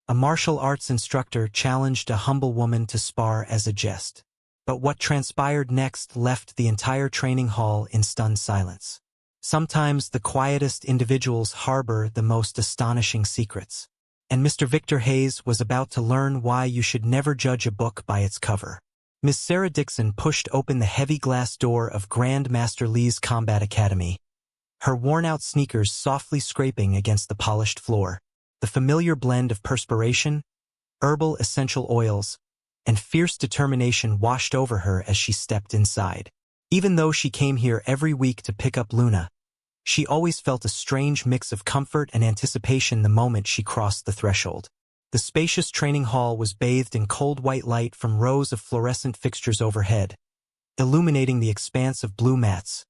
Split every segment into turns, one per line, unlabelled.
A martial arts instructor challenged a humble woman to spar as a jest. But what transpired next left the entire training hall in stunned silence. Sometimes the quietest individuals harbor the most astonishing secrets. And Mr. Victor Hayes was about to learn why you should never judge a book by its cover. Miss Sarah Dixon pushed open the heavy glass door of Grand Master Lee's Combat Academy, her worn-out sneakers softly scraping against the polished floor. The familiar blend of perspiration, herbal essential oils, and fierce determination washed over her as she stepped inside. Even though she came here every week to pick up Luna, she always felt a strange mix of comfort and anticipation the moment she crossed the threshold. The spacious training hall was bathed in cold white light from rows of fluorescent fixtures overhead, illuminating the expanse of blue mats,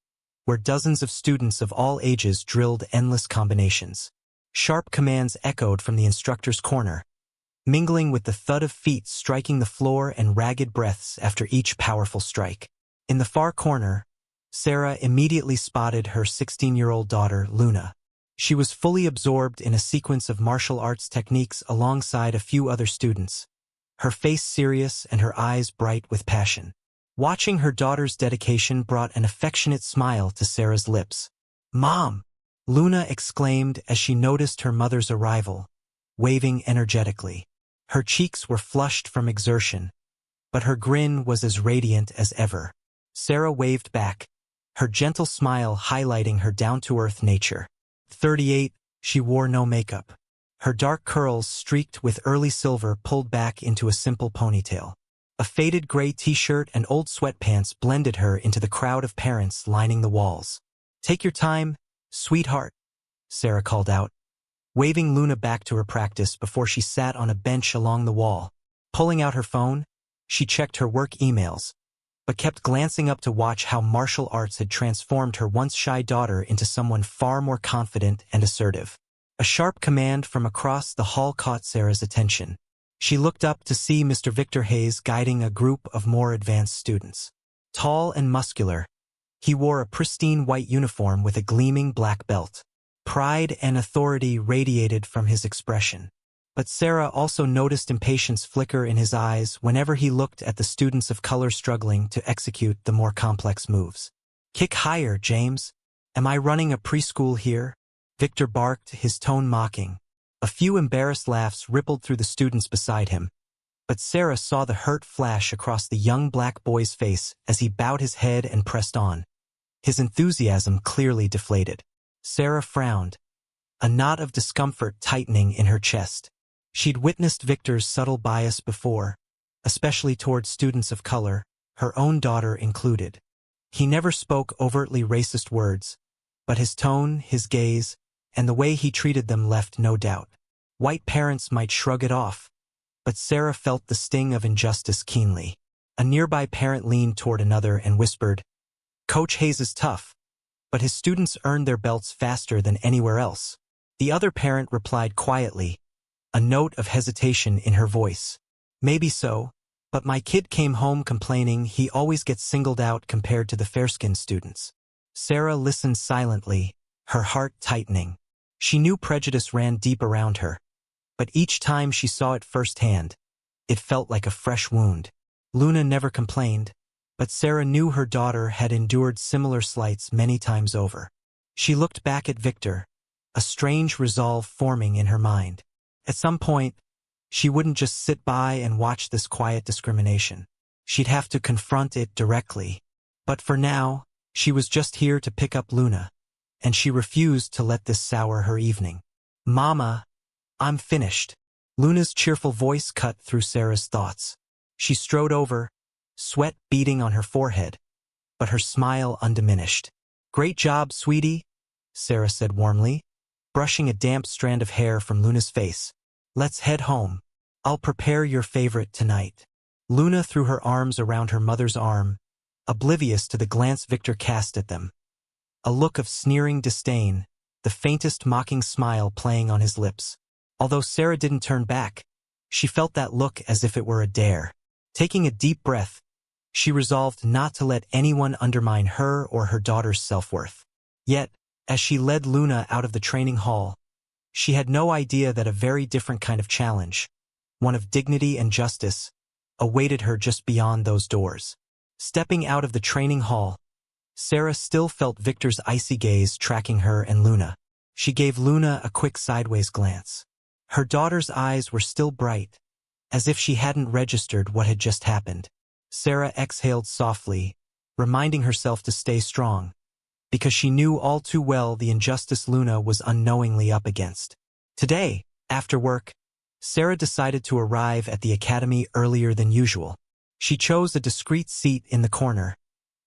where dozens of students of all ages drilled endless combinations. Sharp commands echoed from the instructor's corner, mingling with the thud of feet striking the floor and ragged breaths after each powerful strike. In the far corner, Sarah immediately spotted her 16-year-old daughter, Luna. She was fully absorbed in a sequence of martial arts techniques alongside a few other students, her face serious and her eyes bright with passion. Watching her daughter's dedication brought an affectionate smile to Sarah's lips. "Mom!" Luna exclaimed as she noticed her mother's arrival, waving energetically. Her cheeks were flushed from exertion, but her grin was as radiant as ever. Sarah waved back, her gentle smile highlighting her down-to-earth nature. 38, she wore no makeup. Her dark curls streaked with early silver pulled back into a simple ponytail. A faded gray t-shirt and old sweatpants blended her into the crowd of parents lining the walls. "Take your time, sweetheart," Sarah called out, waving Luna back to her practice before she sat on a bench along the wall. Pulling out her phone, she checked her work emails, but kept glancing up to watch how martial arts had transformed her once shy daughter into someone far more confident and assertive. A sharp command from across the hall caught Sarah's attention. She looked up to see Mr. Victor Hayes guiding a group of more advanced students. Tall and muscular, he wore a pristine white uniform with a gleaming black belt. Pride and authority radiated from his expression. But Sarah also noticed impatience flicker in his eyes whenever he looked at the students of color struggling to execute the more complex moves. "Kick higher, James. Am I running a preschool here?" Victor barked, his tone mocking. A few embarrassed laughs rippled through the students beside him, but Sarah saw the hurt flash across the young black boy's face as he bowed his head and pressed on, his enthusiasm clearly deflated. Sarah frowned, a knot of discomfort tightening in her chest. She'd witnessed Victor's subtle bias before, especially towards students of color, her own daughter included. He never spoke overtly racist words, but his tone, his gaze, and the way he treated them left no doubt. White parents might shrug it off, but Sarah felt the sting of injustice keenly. A nearby parent leaned toward another and whispered, "Coach Hayes is tough, but his students earned their belts faster than anywhere else." The other parent replied quietly, a note of hesitation in her voice. "Maybe so, but my kid came home complaining he always gets singled out compared to the fair-skinned students." Sarah listened silently, her heart tightening. She knew prejudice ran deep around her, but each time she saw it firsthand, it felt like a fresh wound. Luna never complained, but Sarah knew her daughter had endured similar slights many times over. She looked back at Victor, a strange resolve forming in her mind. At some point, she wouldn't just sit by and watch this quiet discrimination. She'd have to confront it directly. But for now, she was just here to pick up Luna, and she refused to let this sour her evening. "Mama, I'm finished." Luna's cheerful voice cut through Sarah's thoughts. She strode over, sweat beading on her forehead, but her smile undiminished. "Great job, sweetie," Sarah said warmly, brushing a damp strand of hair from Luna's face. "Let's head home. I'll prepare your favorite tonight." Luna threw her arms around her mother's arm, oblivious to the glance Victor cast at them. A look of sneering disdain, the faintest mocking smile playing on his lips. Although Sarah didn't turn back, she felt that look as if it were a dare. Taking a deep breath, she resolved not to let anyone undermine her or her daughter's self-worth. Yet, as she led Luna out of the training hall, She had no idea that a very different kind of challenge, one of dignity and justice, awaited her just beyond those doors. Stepping out of the training hall, Sarah still felt Victor's icy gaze tracking her and Luna. She gave Luna a quick sideways glance. Her daughter's eyes were still bright, as if she hadn't registered what had just happened. Sarah exhaled softly, reminding herself to stay strong, because she knew all too well the injustice Luna was unknowingly up against. Today, after work, Sarah decided to arrive at the academy earlier than usual. She chose a discreet seat in the corner,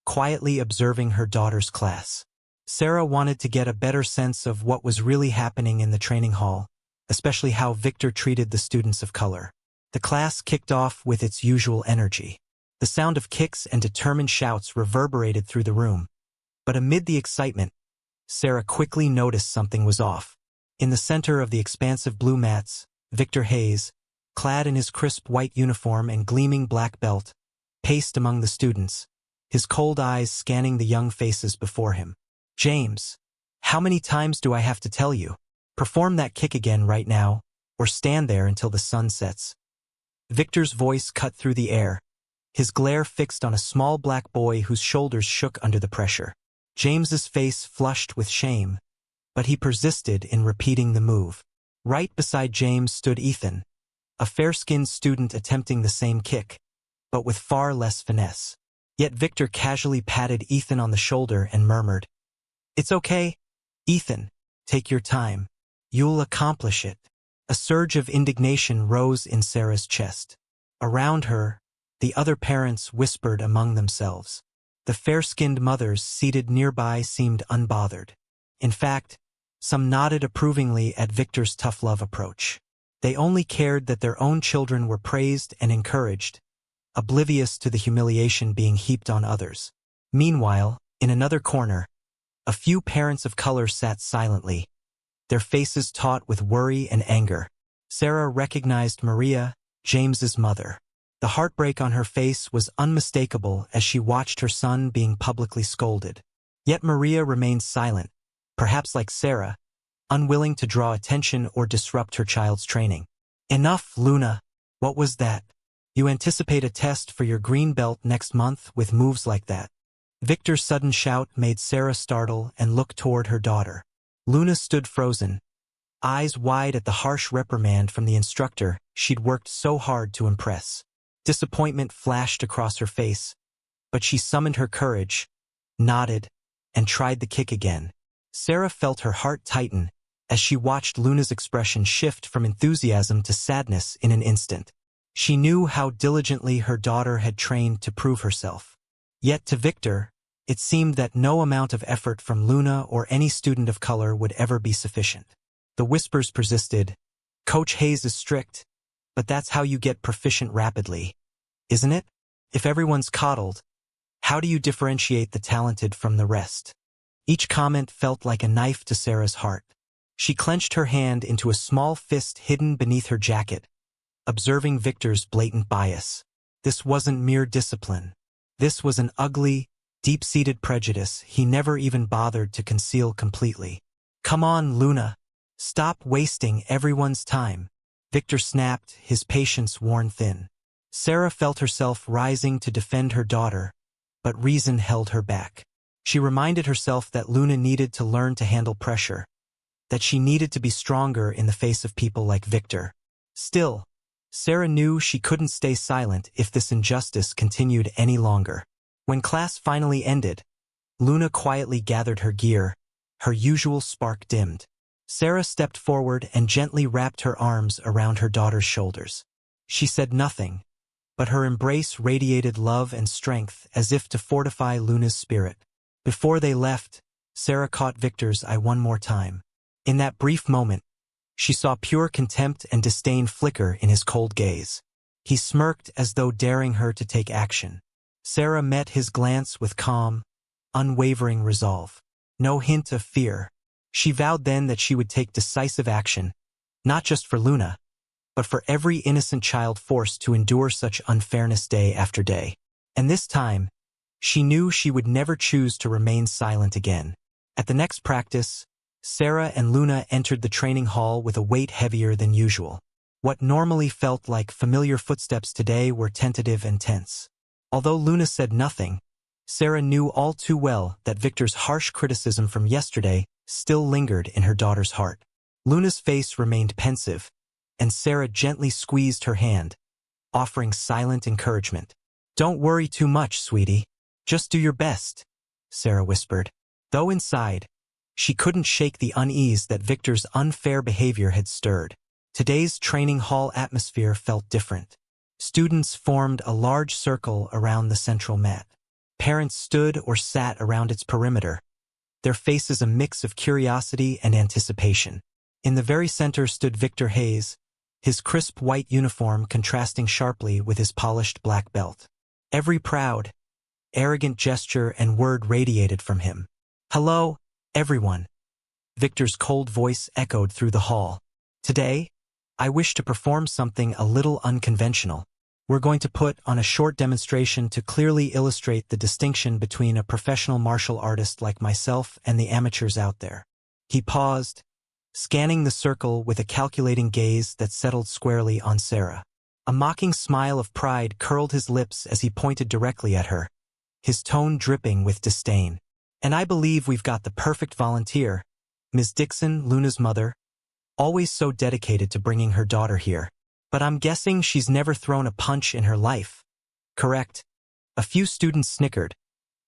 quietly observing her daughter's class. Sarah wanted to get a better sense of what was really happening in the training hall, especially how Victor treated the students of color. The class kicked off with its usual energy. The sound of kicks and determined shouts reverberated through the room. But amid the excitement, Sarah quickly noticed something was off. In the center of the expansive blue mats, Victor Hayes, clad in his crisp white uniform and gleaming black belt, paced among the students, his cold eyes scanning the young faces before him. "James, how many times do I have to tell you? Perform that kick again right now, or stand there until the sun sets." Victor's voice cut through the air, his glare fixed on a small black boy whose shoulders shook under the pressure. James's face flushed with shame, but he persisted in repeating the move. Right beside James stood Ethan, a fair-skinned student attempting the same kick, but with far less finesse. Yet Victor casually patted Ethan on the shoulder and murmured, "It's okay, Ethan, take your time. You'll accomplish it." A surge of indignation rose in Sarah's chest. Around her, the other parents whispered among themselves. The fair-skinned mothers seated nearby seemed unbothered. In fact, some nodded approvingly at Victor's tough love approach. They only cared that their own children were praised and encouraged, oblivious to the humiliation being heaped on others. Meanwhile, in another corner, a few parents of color sat silently, their faces taut with worry and anger. Sarah recognized Maria, James's mother. The heartbreak on her face was unmistakable as she watched her son being publicly scolded. Yet Maria remained silent, perhaps like Sarah, unwilling to draw attention or disrupt her child's training. "Enough, Luna. What was that? You anticipate a test for your green belt next month with moves like that?" Victor's sudden shout made Sarah startle and look toward her daughter. Luna stood frozen, eyes wide at the harsh reprimand from the instructor she'd worked so hard to impress. Disappointment flashed across her face, but she summoned her courage, nodded, and tried the kick again. Sarah felt her heart tighten as she watched Luna's expression shift from enthusiasm to sadness in an instant. She knew how diligently her daughter had trained to prove herself. Yet to Victor, it seemed that no amount of effort from Luna or any student of color would ever be sufficient. The whispers persisted. "Coach Hayes is strict, but that's how you get proficient rapidly, isn't it? If everyone's coddled, how do you differentiate the talented from the rest?" Each comment felt like a knife to Sarah's heart. She clenched her hand into a small fist hidden beneath her jacket, observing Victor's blatant bias. This wasn't mere discipline. This was an ugly, deep-seated prejudice he never even bothered to conceal completely. "Come on, Luna. Stop wasting everyone's time." Victor snapped, his patience worn thin. Sarah felt herself rising to defend her daughter, but reason held her back. She reminded herself that Luna needed to learn to handle pressure, that she needed to be stronger in the face of people like Victor. Still, Sarah knew she couldn't stay silent if this injustice continued any longer. When class finally ended, Luna quietly gathered her gear, her usual spark dimmed. Sarah stepped forward and gently wrapped her arms around her daughter's shoulders. She said nothing, but her embrace radiated love and strength as if to fortify Luna's spirit. Before they left, Sarah caught Victor's eye one more time. In that brief moment, she saw pure contempt and disdain flicker in his cold gaze. He smirked as though daring her to take action. Sarah met his glance with calm, unwavering resolve. No hint of fear. She vowed then that she would take decisive action, not just for Luna, but for every innocent child forced to endure such unfairness day after day. And this time, she knew she would never choose to remain silent again. At the next practice, Sarah and Luna entered the training hall with a weight heavier than usual. What normally felt like familiar footsteps today were tentative and tense. Although Luna said nothing, Sarah knew all too well that Victor's harsh criticism from yesterday still lingered in her daughter's heart. Luna's face remained pensive, and Sarah gently squeezed her hand, offering silent encouragement. "Don't worry too much, sweetie. Just do your best," Sarah whispered. Though inside, she couldn't shake the unease that Victor's unfair behavior had stirred. Today's training hall atmosphere felt different. Students formed a large circle around the central mat. Parents stood or sat around its perimeter, their faces a mix of curiosity and anticipation. In the very center stood Victor Hayes, his crisp white uniform contrasting sharply with his polished black belt. Every proud, arrogant gesture and word radiated from him. "Hello, everyone." Victor's cold voice echoed through the hall. "Today, I wish to perform something a little unconventional. We're going to put on a short demonstration to clearly illustrate the distinction between a professional martial artist like myself and the amateurs out there." He paused, scanning the circle with a calculating gaze that settled squarely on Sarah. A mocking smile of pride curled his lips as he pointed directly at her, his tone dripping with disdain. "And I believe we've got the perfect volunteer, Ms. Dixon, Luna's mother, always so dedicated to bringing her daughter here. But I'm guessing she's never thrown a punch in her life. Correct?" A few students snickered,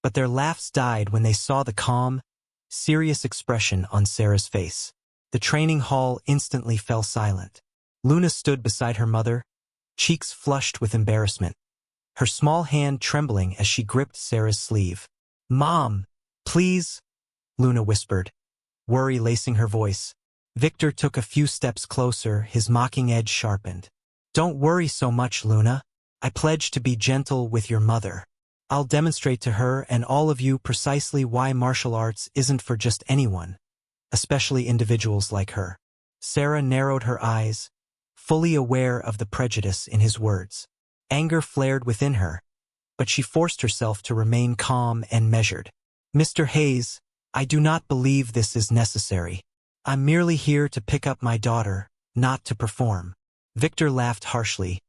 but their laughs died when they saw the calm, serious expression on Sarah's face. The training hall instantly fell silent. Luna stood beside her mother, cheeks flushed with embarrassment, her small hand trembling as she gripped Sarah's sleeve. "Mom, please," Luna whispered, worry lacing her voice. Victor took a few steps closer, his mocking edge sharpened. "Don't worry so much, Luna. I pledge to be gentle with your mother. I'll demonstrate to her and all of you precisely why martial arts isn't for just anyone, especially individuals like her." Sarah narrowed her eyes, fully aware of the prejudice in his words. Anger flared within her, but she forced herself to remain calm and measured. "Mr. Hayes, I do not believe this is necessary. I'm merely here to pick up my daughter, not to perform." Victor laughed harshly,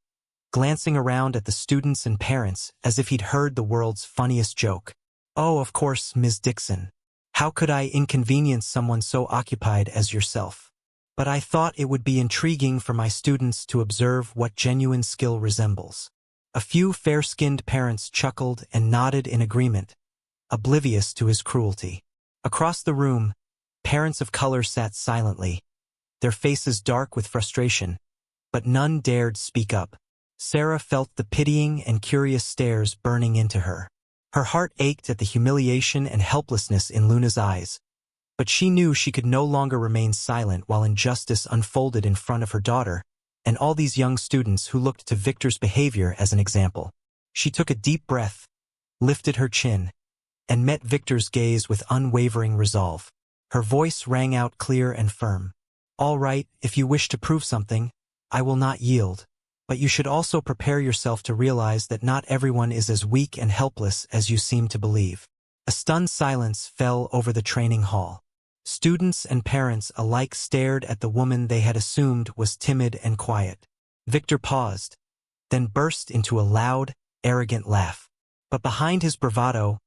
glancing around at the students and parents as if he'd heard the world's funniest joke. "Oh, of course, Ms. Dixon. How could I inconvenience someone so occupied as yourself? But I thought it would be intriguing for my students to observe what genuine skill resembles." A few fair-skinned parents chuckled and nodded in agreement, oblivious to his cruelty. Across the room, parents of color sat silently, their faces dark with frustration, but none dared speak up. Sarah felt the pitying and curious stares burning into her. Her heart ached at the humiliation and helplessness in Luna's eyes, but she knew she could no longer remain silent while injustice unfolded in front of her daughter and all these young students who looked to Victor's behavior as an example. She took a deep breath, lifted her chin, and met Victor's gaze with unwavering resolve. Her voice rang out clear and firm. "All right, if you wish to prove something, I will not yield. But you should also prepare yourself to realize that not everyone is as weak and helpless as you seem to believe." A stunned silence fell over the training hall. Students and parents alike stared at the woman they had assumed was timid and quiet. Victor paused, then burst into a loud, arrogant laugh. But behind his bravado,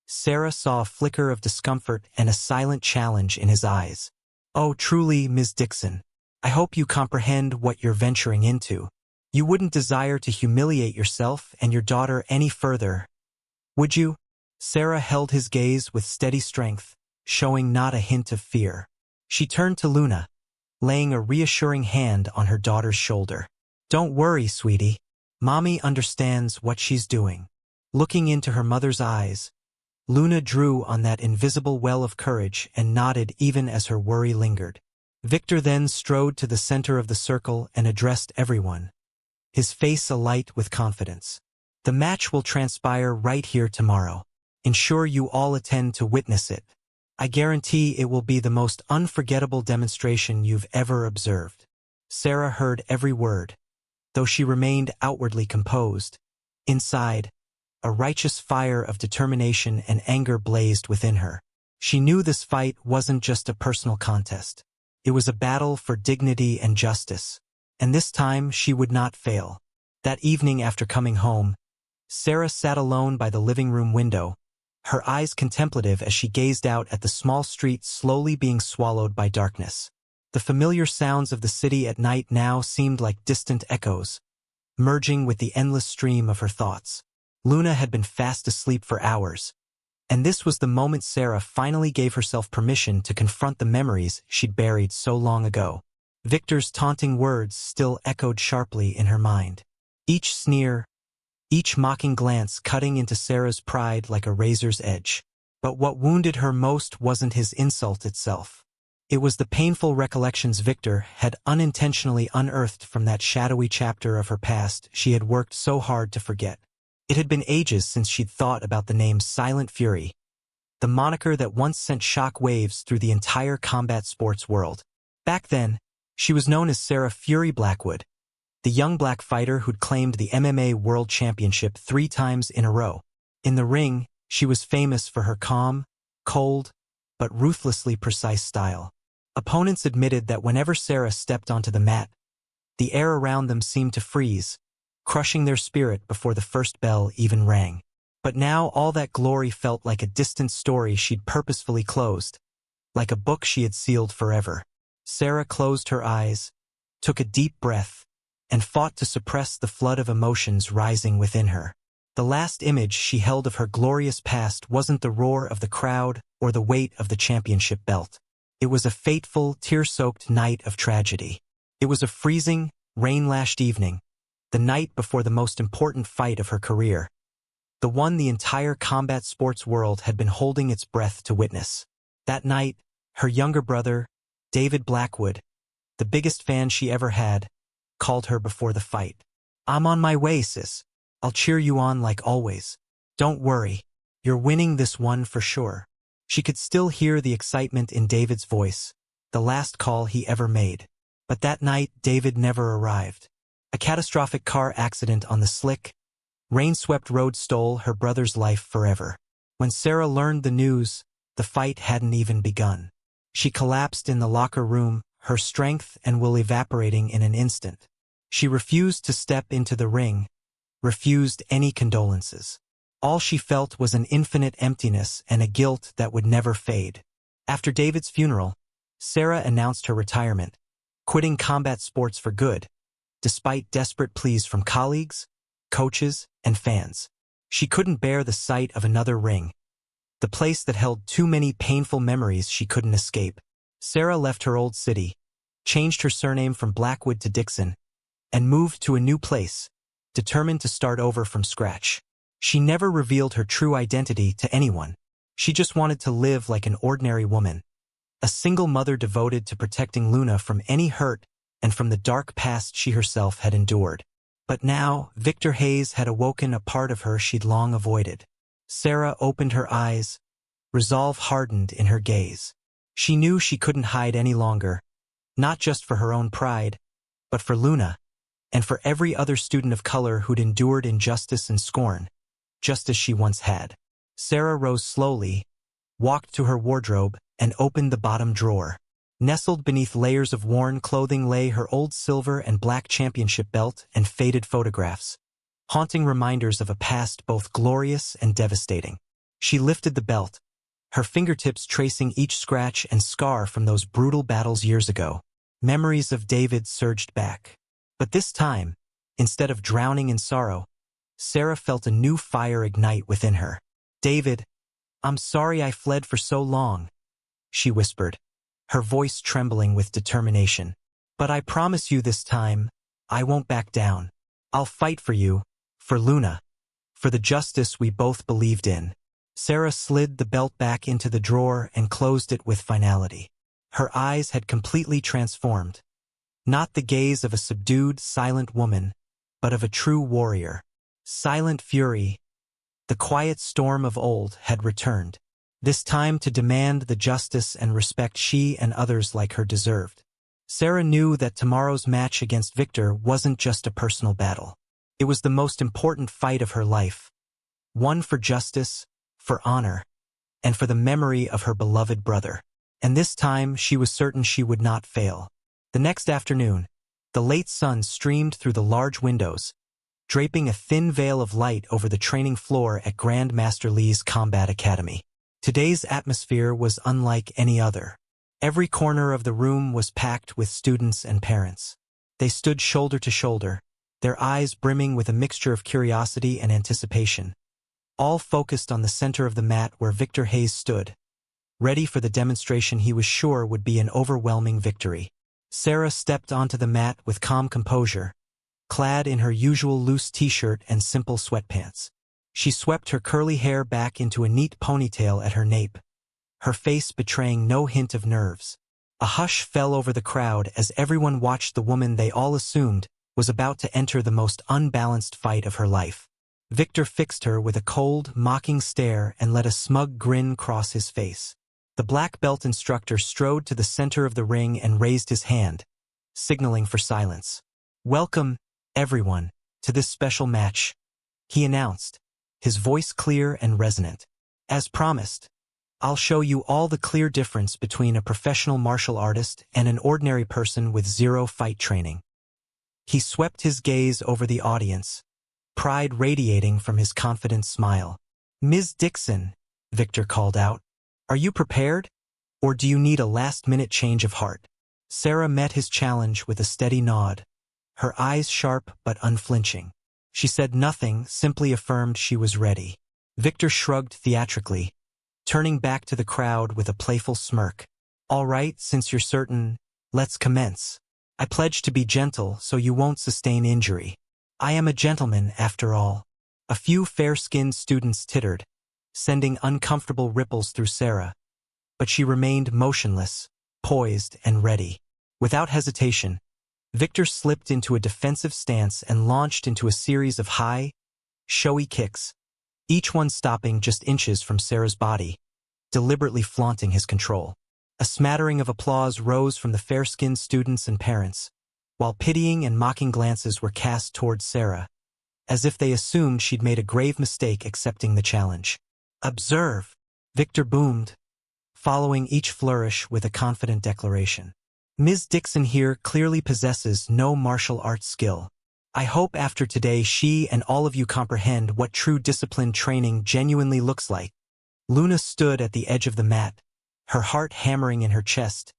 Sarah saw a flicker of discomfort and a silent challenge in his eyes. "Oh, truly, Ms. Dixon, I hope you comprehend what you're venturing into. You wouldn't desire to humiliate yourself and your daughter any further, would you?" Sarah held his gaze with steady strength, showing not a hint of fear. She turned to Luna, laying a reassuring hand on her daughter's shoulder. "Don't worry, sweetie. Mommy understands what she's doing." Looking into her mother's eyes, Luna drew on that invisible well of courage and nodded even as her worry lingered. Victor then strode to the center of the circle and addressed everyone, his face alight with confidence. "The match will transpire right here tomorrow. Ensure you all attend to witness it. I guarantee it will be the most unforgettable demonstration you've ever observed." Sarah heard every word, though she remained outwardly composed. Inside, a righteous fire of determination and anger blazed within her. She knew this fight wasn't just a personal contest. It was a battle for dignity and justice. And this time she would not fail. That evening after coming home, Sarah sat alone by the living room window, her eyes contemplative as she gazed out at the small street slowly being swallowed by darkness. The familiar sounds of the city at night now seemed like distant echoes, merging with the endless stream of her thoughts. Luna had been fast asleep for hours, and this was the moment Sarah finally gave herself permission to confront the memories she'd buried so long ago. Victor's taunting words still echoed sharply in her mind. Each sneer, each mocking glance cutting into Sarah's pride like a razor's edge. But what wounded her most wasn't his insult itself. It was the painful recollections Victor had unintentionally unearthed from that shadowy chapter of her past she had worked so hard to forget. It had been ages since she'd thought about the name Silent Fury, the moniker that once sent shock waves through the entire combat sports world. Back then, she was known as Sarah Fury Blackwood, the young black fighter who'd claimed the MMA World Championship 3 times in a row. In the ring, she was famous for her calm, cold, but ruthlessly precise style. Opponents admitted that whenever Sarah stepped onto the mat, the air around them seemed to freeze, crushing their spirit before the first bell even rang. But now all that glory felt like a distant story she'd purposefully closed, like a book she had sealed forever. Sarah closed her eyes, took a deep breath, and fought to suppress the flood of emotions rising within her. The last image she held of her glorious past wasn't the roar of the crowd or the weight of the championship belt. It was a fateful, tear-soaked night of tragedy. It was a freezing, rain-lashed evening, the night before the most important fight of her career, the one the entire combat sports world had been holding its breath to witness. That night, her younger brother, David Blackwood, the biggest fan she ever had, called her before the fight. "I'm on my way, sis. I'll cheer you on like always. Don't worry. You're winning this one for sure." She could still hear the excitement in David's voice, the last call he ever made. But that night, David never arrived. A catastrophic car accident on the slick, rain-swept road stole her brother's life forever. When Sarah learned the news, the fight hadn't even begun. She collapsed in the locker room, her strength and will evaporating in an instant. She refused to step into the ring, refused any condolences. All she felt was an infinite emptiness and a guilt that would never fade. After David's funeral, Sarah announced her retirement, quitting combat sports for good, despite desperate pleas from colleagues, coaches, and fans. She couldn't bear the sight of another ring, the place that held too many painful memories she couldn't escape. Sarah left her old city, changed her surname from Blackwood to Dixon, and moved to a new place, determined to start over from scratch. She never revealed her true identity to anyone. She just wanted to live like an ordinary woman, a single mother devoted to protecting Luna from any hurt and from the dark past she herself had endured. But now, Victor Hayes had awoken a part of her she'd long avoided. Sarah opened her eyes, resolve hardened in her gaze. She knew she couldn't hide any longer, not just for her own pride, but for Luna, and for every other student of color who'd endured injustice and scorn, just as she once had. Sarah rose slowly, walked to her wardrobe, and opened the bottom drawer. Nestled beneath layers of worn clothing lay her old silver and black championship belt and faded photographs, haunting reminders of a past both glorious and devastating. She lifted the belt, her fingertips tracing each scratch and scar from those brutal battles years ago. Memories of David surged back. But this time, instead of drowning in sorrow, Sarah felt a new fire ignite within her. "David, I'm sorry I fled for so long," she whispered, her voice trembling with determination. "But I promise you this time, I won't back down. I'll fight for you, for Luna, for the justice we both believed in." Sarah slid the belt back into the drawer and closed it with finality. Her eyes had completely transformed. Not the gaze of a subdued, silent woman, but of a true warrior. Silent Fury, the quiet storm of old, had returned, this time to demand the justice and respect she and others like her deserved. Sarah knew that tomorrow's match against Victor wasn't just a personal battle. It was the most important fight of her life. One for justice, for honor, and for the memory of her beloved brother. And this time she was certain she would not fail. The next afternoon, the late sun streamed through the large windows, draping a thin veil of light over the training floor at Grand Master Lee's Combat Academy. Today's atmosphere was unlike any other. Every corner of the room was packed with students and parents. They stood shoulder to shoulder, their eyes brimming with a mixture of curiosity and anticipation, all focused on the center of the mat where Victor Hayes stood, ready for the demonstration he was sure would be an overwhelming victory. Sarah stepped onto the mat with calm composure, clad in her usual loose t-shirt and simple sweatpants. She swept her curly hair back into a neat ponytail at her nape, her face betraying no hint of nerves. A hush fell over the crowd as everyone watched the woman they all assumed was about to enter the most unbalanced fight of her life. Victor fixed her with a cold, mocking stare and let a smug grin cross his face. The black belt instructor strode to the center of the ring and raised his hand, signaling for silence. "Welcome, everyone, to this special match," he announced, his voice clear and resonant. "As promised, I'll show you all the clear difference between a professional martial artist and an ordinary person with zero fight training." He swept his gaze over the audience, pride radiating from his confident smile. "Ms. Dixon," Victor called out, "are you prepared? Or do you need a last-minute change of heart?" Sarah met his challenge with a steady nod, her eyes sharp but unflinching. She said nothing, simply affirmed she was ready. Victor shrugged theatrically, turning back to the crowd with a playful smirk. "All right, since you're certain, let's commence. I pledge to be gentle so you won't sustain injury. I am a gentleman, after all." A few fair-skinned students tittered, sending uncomfortable ripples through Sarah, but she remained motionless, poised and ready. Without hesitation, Victor slipped into a defensive stance and launched into a series of high, showy kicks, each one stopping just inches from Sarah's body, deliberately flaunting his control. A smattering of applause rose from the fair-skinned students and parents, while pitying and mocking glances were cast towards Sarah, as if they assumed she'd made a grave mistake accepting the challenge. "Observe," Victor boomed, following each flourish with a confident declaration. "Ms. Dixon here clearly possesses no martial arts skill. I hope after today she and all of you comprehend what true disciplined training genuinely looks like." Luna stood at the edge of the mat, her heart hammering in her chest,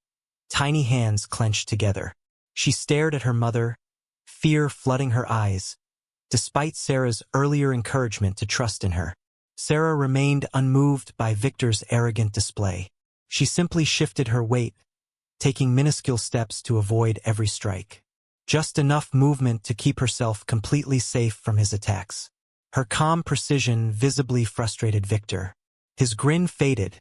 tiny hands clenched together. She stared at her mother, fear flooding her eyes, despite Sarah's earlier encouragement to trust in her. Sarah remained unmoved by Victor's arrogant display. She simply shifted her weight, taking minuscule steps to avoid every strike. Just enough movement to keep herself completely safe from his attacks. Her calm precision visibly frustrated Victor. His grin faded,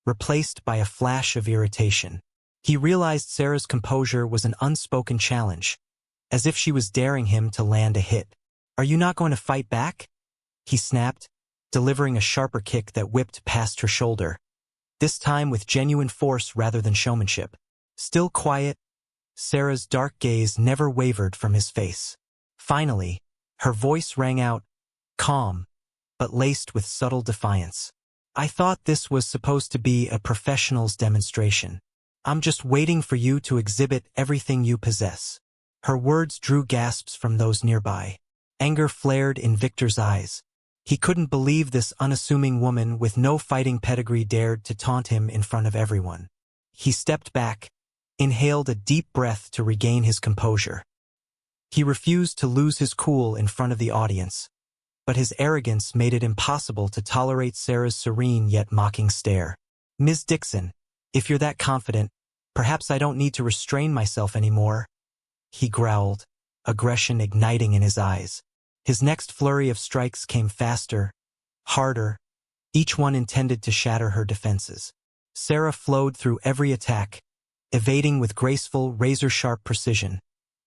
replaced by a flash of irritation. He realized Sarah's composure was an unspoken challenge, as if she was daring him to land a hit. "Are you not going to fight back?" he snapped, delivering a sharper kick that whipped past her shoulder, this time with genuine force rather than showmanship. Still quiet, Sarah's dark gaze never wavered from his face. Finally, her voice rang out, calm, but laced with subtle defiance. "I thought this was supposed to be a professional's demonstration. I'm just waiting for you to exhibit everything you possess." Her words drew gasps from those nearby. Anger flared in Victor's eyes. He couldn't believe this unassuming woman with no fighting pedigree dared to taunt him in front of everyone. He stepped back, inhaled a deep breath to regain his composure. He refused to lose his cool in front of the audience, but his arrogance made it impossible to tolerate Sarah's serene yet mocking stare. "Ms. Dixon, if you're that confident, perhaps I don't need to restrain myself anymore," he growled, aggression igniting in his eyes. His next flurry of strikes came faster, harder, each one intended to shatter her defenses. Sarah flowed through every attack, evading with graceful, razor-sharp precision,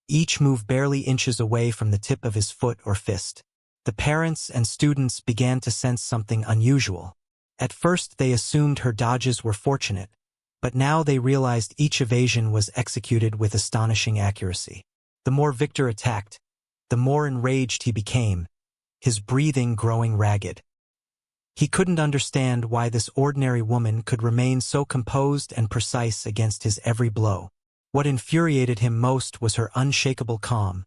each move barely inches away from the tip of his foot or fist. The parents and students began to sense something unusual. At first they assumed her dodges were fortunate, but now they realized each evasion was executed with astonishing accuracy. The more Victor attacked, the more enraged he became, his breathing growing ragged. He couldn't understand why this ordinary woman could remain so composed and precise against his every blow. What infuriated him most was her unshakable calm,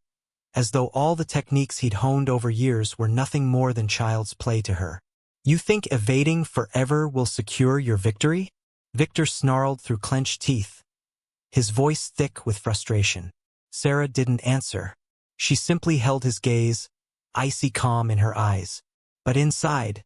as though all the techniques he'd honed over years were nothing more than child's play to her. "You think evading forever will secure your victory?" Victor snarled through clenched teeth, his voice thick with frustration. Sarah didn't answer. She simply held his gaze, icy calm in her eyes. But inside,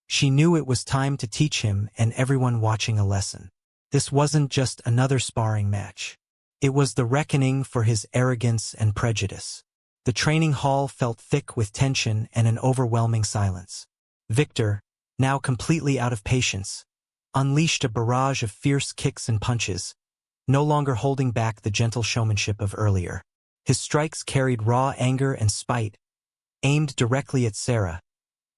she knew it was time to teach him and everyone watching a lesson. This wasn't just another sparring match. It was the reckoning for his arrogance and prejudice. The training hall felt thick with tension and an overwhelming silence. Victor, now completely out of patience, unleashed a barrage of fierce kicks and punches, no longer holding back the gentle showmanship of earlier. His strikes carried raw anger and spite, aimed directly at Sarah,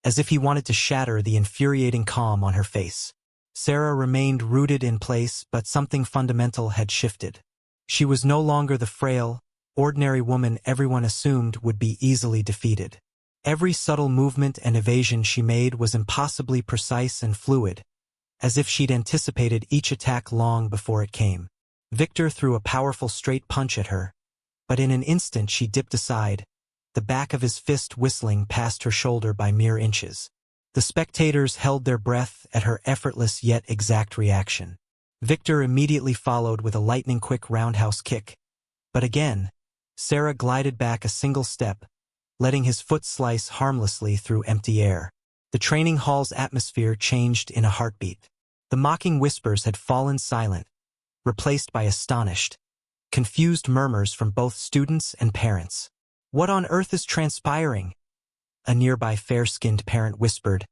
as if he wanted to shatter the infuriating calm on her face. Sarah remained rooted in place, but something fundamental had shifted. She was no longer the frail, ordinary woman everyone assumed would be easily defeated. Every subtle movement and evasion she made was impossibly precise and fluid, as if she'd anticipated each attack long before it came. Victor threw a powerful straight punch at her, but in an instant she dipped aside, the back of his fist whistling past her shoulder by mere inches. The spectators held their breath at her effortless yet exact reaction. Victor immediately followed with a lightning-quick roundhouse kick, but again, Sarah glided back a single step, letting his foot slice harmlessly through empty air. The training hall's atmosphere changed in a heartbeat. The mocking whispers had fallen silent, replaced by astonished, confused murmurs from both students and parents. "What on earth is transpiring?" a nearby fair-skinned parent whispered,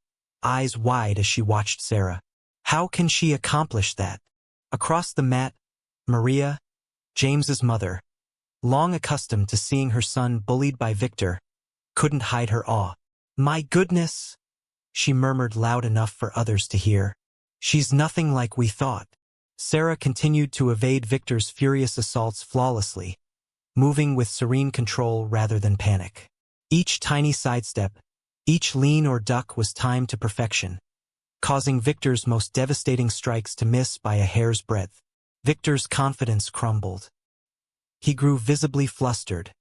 eyes wide as she watched Sarah. "How can she accomplish that?" Across the mat, Maria, James's mother, long accustomed to seeing her son bullied by Victor, couldn't hide her awe. "My goodness," she murmured loud enough for others to hear. "She's nothing like we thought." Sarah continued to evade Victor's furious assaults flawlessly, moving with serene control rather than panic. Each tiny sidestep, each lean or duck was timed to perfection, causing Victor's most devastating strikes to miss by a hair's breadth. Victor's confidence crumbled. He grew visibly flustered,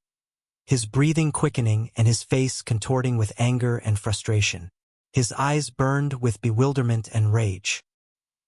his breathing quickening and his face contorting with anger and frustration. His eyes burned with bewilderment and rage.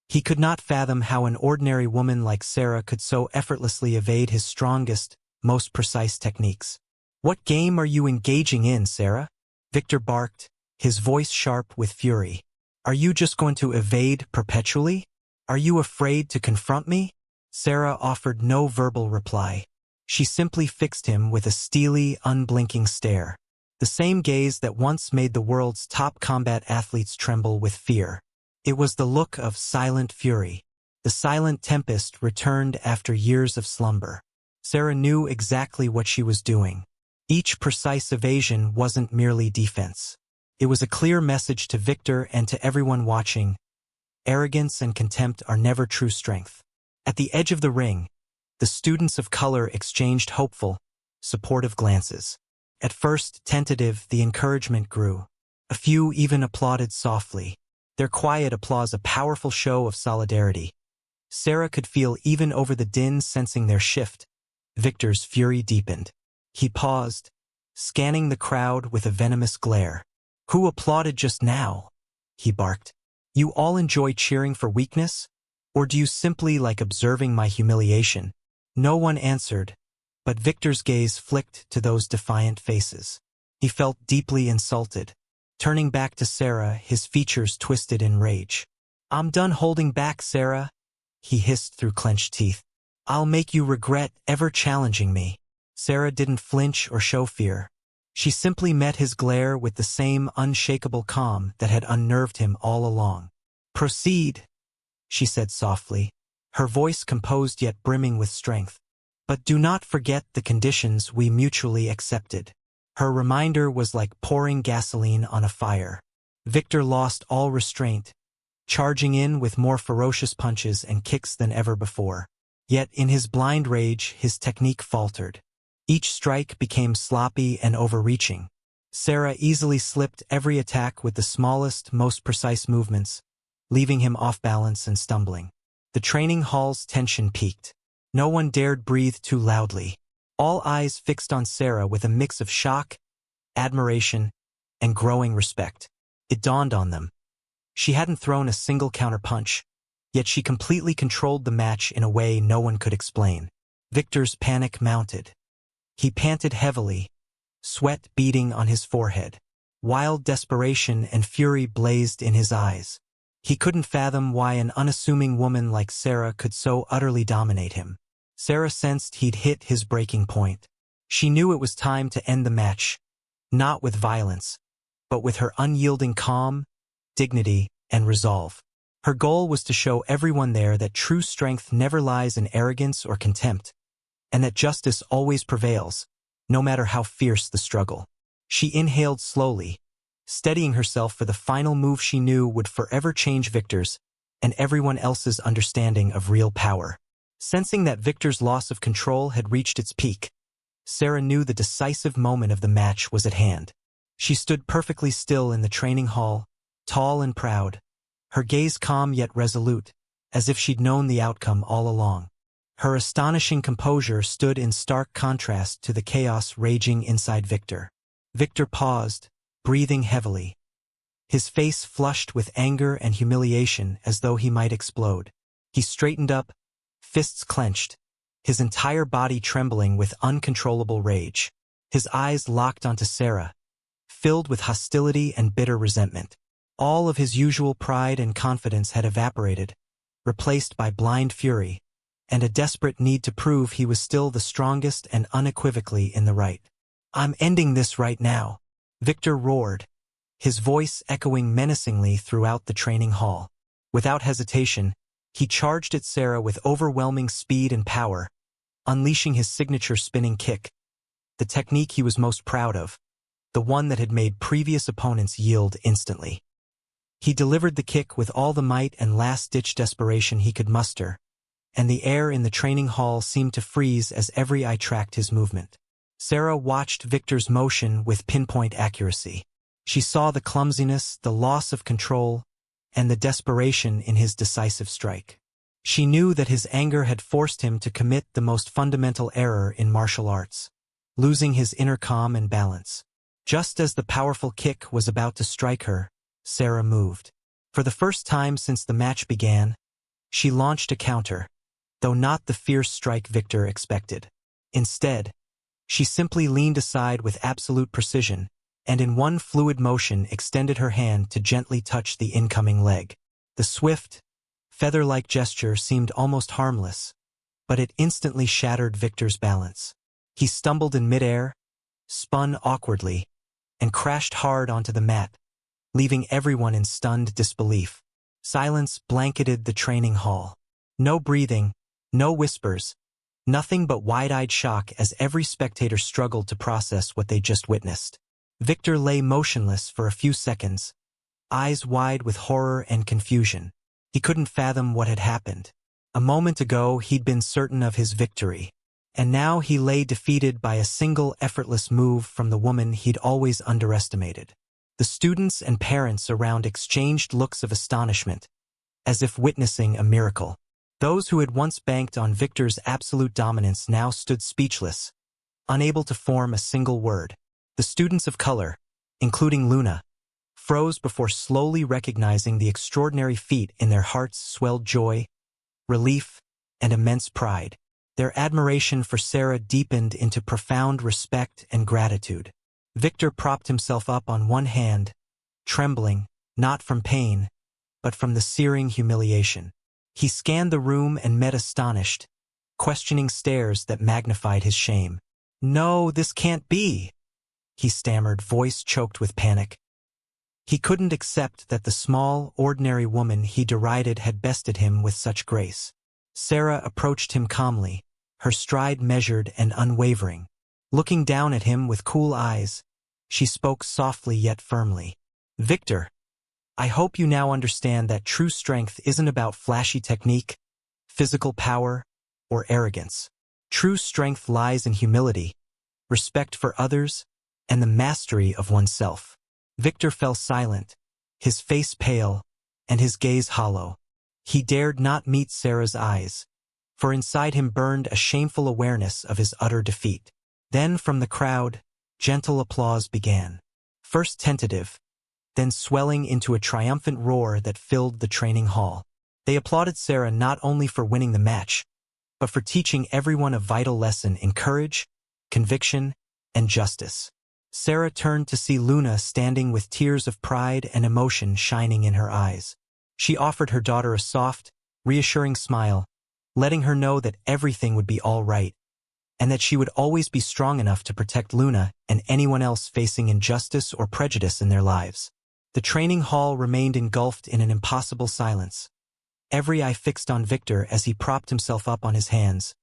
He could not fathom how an ordinary woman like Sarah could so effortlessly evade his strongest, most precise techniques. "What game are you engaging in, Sarah?" Victor barked, his voice sharp with fury. "Are you just going to evade perpetually? Are you afraid to confront me?" Sarah offered no verbal reply. She simply fixed him with a steely, unblinking stare, the same gaze that once made the world's top combat athletes tremble with fear. It was the look of silent fury. The silent tempest returned after years of slumber. Sarah knew exactly what she was doing. Each precise evasion wasn't merely defense. It was a clear message to Victor and to everyone watching. Arrogance and contempt are never true strength. At the edge of the ring, the students of color exchanged hopeful, supportive glances. At first tentative, the encouragement grew. A few even applauded softly, their quiet applause a powerful show of solidarity. Sarah could feel even over the din sensing their shift. Victor's fury deepened. He paused, scanning the crowd with a venomous glare. "Who applauded just now?" he barked. "You all enjoy cheering for weakness? Or do you simply like observing my humiliation?" No one answered, but Victor's gaze flicked to those defiant faces. He felt deeply insulted. Turning back to Sarah, his features twisted in rage. "I'm done holding back, Sarah," he hissed through clenched teeth. "I'll make you regret ever challenging me." Sarah didn't flinch or show fear. She simply met his glare with the same unshakable calm that had unnerved him all along. "Proceed," she said softly, her voice composed yet brimming with strength. "But do not forget the conditions we mutually accepted." Her reminder was like pouring gasoline on a fire. Victor lost all restraint, charging in with more ferocious punches and kicks than ever before. Yet in his blind rage, his technique faltered. Each strike became sloppy and overreaching, Sarah easily slipped every attack with the smallest, most precise movements, leaving him off balance and stumbling. The training hall's tension peaked. No one dared breathe too loudly. All eyes fixed on Sarah with a mix of shock, admiration, and growing respect. It dawned on them. She hadn't thrown a single counterpunch, yet she completely controlled the match in a way no one could explain. Victor's panic mounted. He panted heavily, sweat beading on his forehead. Wild desperation and fury blazed in his eyes. He couldn't fathom why an unassuming woman like Sarah could so utterly dominate him. Sarah sensed he'd hit his breaking point. She knew it was time to end the match, not with violence, but with her unyielding calm, dignity, and resolve. Her goal was to show everyone there that true strength never lies in arrogance or contempt, and that justice always prevails, no matter how fierce the struggle. She inhaled slowly, steadying herself for the final move she knew would forever change Victor's and everyone else's understanding of real power. Sensing that Victor's loss of control had reached its peak, Sarah knew the decisive moment of the match was at hand. She stood perfectly still in the training hall, tall and proud, her gaze calm yet resolute, as if she'd known the outcome all along. Her astonishing composure stood in stark contrast to the chaos raging inside Victor. Victor paused, breathing heavily, his face flushed with anger and humiliation as though he might explode. He straightened up, fists clenched, his entire body trembling with uncontrollable rage. His eyes locked onto Sarah, filled with hostility and bitter resentment. All of his usual pride and confidence had evaporated, replaced by blind fury, and a desperate need to prove he was still the strongest and unequivocally in the right. "I'm ending this right now," Victor roared, his voice echoing menacingly throughout the training hall. Without hesitation, he charged at Sarah with overwhelming speed and power, unleashing his signature spinning kick, the technique he was most proud of, the one that had made previous opponents yield instantly. He delivered the kick with all the might and last-ditch desperation he could muster, and the air in the training hall seemed to freeze as every eye tracked his movement. Sarah watched Victor's motion with pinpoint accuracy. She saw the clumsiness, the loss of control, and the desperation in his decisive strike. She knew that his anger had forced him to commit the most fundamental error in martial arts, losing his inner calm and balance. Just as the powerful kick was about to strike her, Sarah moved. For the first time since the match began, she launched a counter, though not the fierce strike Victor expected. Instead, she simply leaned aside with absolute precision, and in one fluid motion extended her hand to gently touch the incoming leg. The swift, feather-like gesture seemed almost harmless, but it instantly shattered Victor's balance. He stumbled in midair, spun awkwardly, and crashed hard onto the mat, leaving everyone in stunned disbelief. Silence blanketed the training hall. No breathing, no whispers, nothing but wide-eyed shock as every spectator struggled to process what they just witnessed. Victor lay motionless for a few seconds, eyes wide with horror and confusion. He couldn't fathom what had happened. A moment ago he'd been certain of his victory, and now he lay defeated by a single effortless move from the woman he'd always underestimated. The students and parents around exchanged looks of astonishment, as if witnessing a miracle. Those who had once banked on Victor's absolute dominance now stood speechless, unable to form a single word. The students of color, including Luna, froze before slowly recognizing the extraordinary feat. In their hearts swelled joy, relief, and immense pride. Their admiration for Sarah deepened into profound respect and gratitude. Victor propped himself up on one hand, trembling, not from pain, but from the searing humiliation. He scanned the room and met astonished, questioning stares that magnified his shame. "No, this can't be," he stammered, voice choked with panic. He couldn't accept that the small, ordinary woman he derided had bested him with such grace. Sarah approached him calmly, her stride measured and unwavering. Looking down at him with cool eyes, she spoke softly yet firmly. "Victor, I hope you now understand that true strength isn't about flashy technique, physical power, or arrogance. True strength lies in humility, respect for others, and the mastery of oneself. Victor fell silent, his face pale, and his gaze hollow. He dared not meet Sarah's eyes, for inside him burned a shameful awareness of his utter defeat. Then from the crowd, gentle applause began. First tentative, then swelling into a triumphant roar that filled the training hall. They applauded Sarah not only for winning the match, but for teaching everyone a vital lesson in courage, conviction, and justice. Sarah turned to see Luna standing with tears of pride and emotion shining in her eyes. She offered her daughter a soft, reassuring smile, letting her know that everything would be all right, and that she would always be strong enough to protect Luna and anyone else facing injustice or prejudice in their lives. The training hall remained engulfed in an impossible silence, every eye fixed on Victor as he propped himself up on his hands,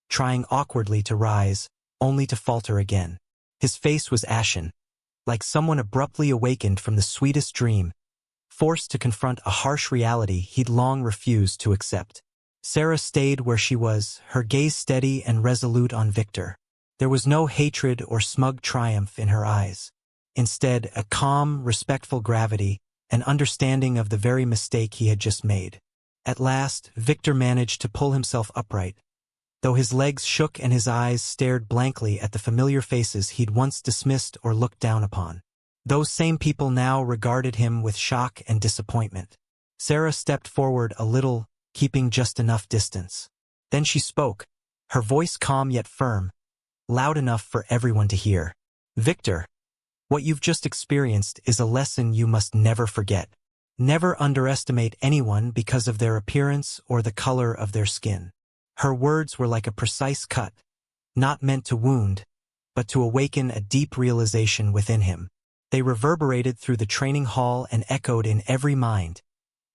trying awkwardly to rise, only to falter again. His face was ashen, like someone abruptly awakened from the sweetest dream, forced to confront a harsh reality he'd long refused to accept. Sarah stayed where she was, her gaze steady and resolute on Victor. There was no hatred or smug triumph in her eyes. Instead, a calm, respectful gravity, an understanding of the very mistake he had just made. At last, Victor managed to pull himself upright, though his legs shook and his eyes stared blankly at the familiar faces he'd once dismissed or looked down upon. Those same people now regarded him with shock and disappointment. Sarah stepped forward a little, keeping just enough distance. Then she spoke, her voice calm yet firm, loud enough for everyone to hear. Victor, what you've just experienced is a lesson you must never forget. Never underestimate anyone because of their appearance or the color of their skin. Her words were like a precise cut, not meant to wound, but to awaken a deep realization within him. They reverberated through the training hall and echoed in every mind,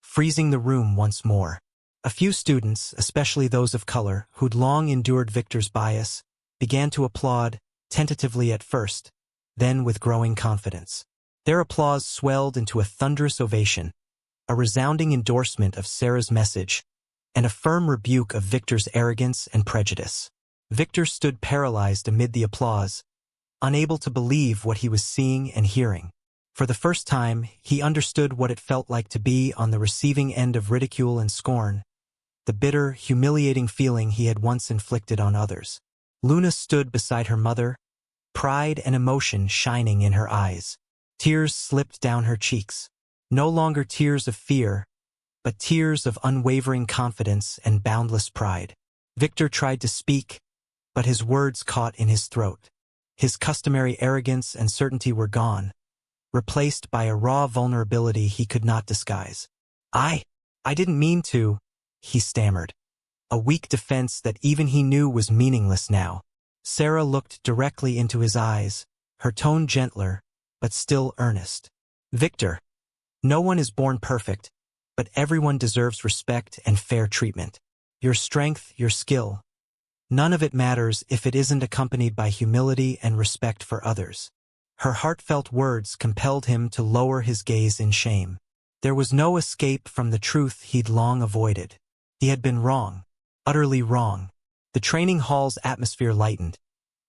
freezing the room once more. A few students, especially those of color, who'd long endured Victor's bias, began to applaud, tentatively at first, then with growing confidence. Their applause swelled into a thunderous ovation, a resounding endorsement of Sarah's message, and a firm rebuke of Victor's arrogance and prejudice. Victor stood paralyzed amid the applause, unable to believe what he was seeing and hearing. For the first time, he understood what it felt like to be on the receiving end of ridicule and scorn, the bitter, humiliating feeling he had once inflicted on others. Luna stood beside her mother, pride and emotion shining in her eyes. Tears slipped down her cheeks, no longer tears of fear, but tears of unwavering confidence and boundless pride. Victor tried to speak, but his words caught in his throat. His customary arrogance and certainty were gone, replaced by a raw vulnerability he could not disguise. I didn't mean to, he stammered, a weak defense that even he knew was meaningless now. Sarah looked directly into his eyes, her tone gentler, but still earnest. Victor, no one is born perfect, but everyone deserves respect and fair treatment. Your strength, your skill, none of it matters if it isn't accompanied by humility and respect for others. Her heartfelt words compelled him to lower his gaze in shame. There was no escape from the truth he'd long avoided. He had been wrong, utterly wrong. The training hall's atmosphere lightened,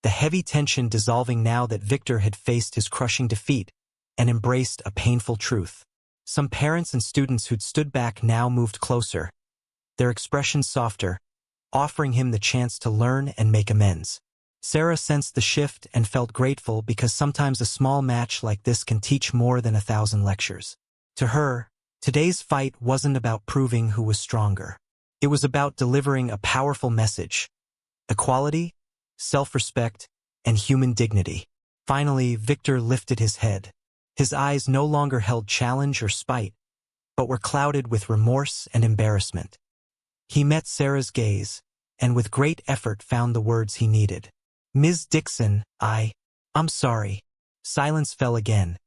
the heavy tension dissolving now that Victor had faced his crushing defeat and embraced a painful truth. Some parents and students who'd stood back now moved closer, their expressions softer, offering him the chance to learn and make amends. Sarah sensed the shift and felt grateful because sometimes a small match like this can teach more than 1,000 lectures. To her, today's fight wasn't about proving who was stronger. It was about delivering a powerful message: equality, self-respect, and human dignity. Finally, Victor lifted his head. His eyes no longer held challenge or spite, but were clouded with remorse and embarrassment. He met Sarah's gaze, and with great effort found the words he needed. Ms. Dixon, I'm sorry. Silence fell again,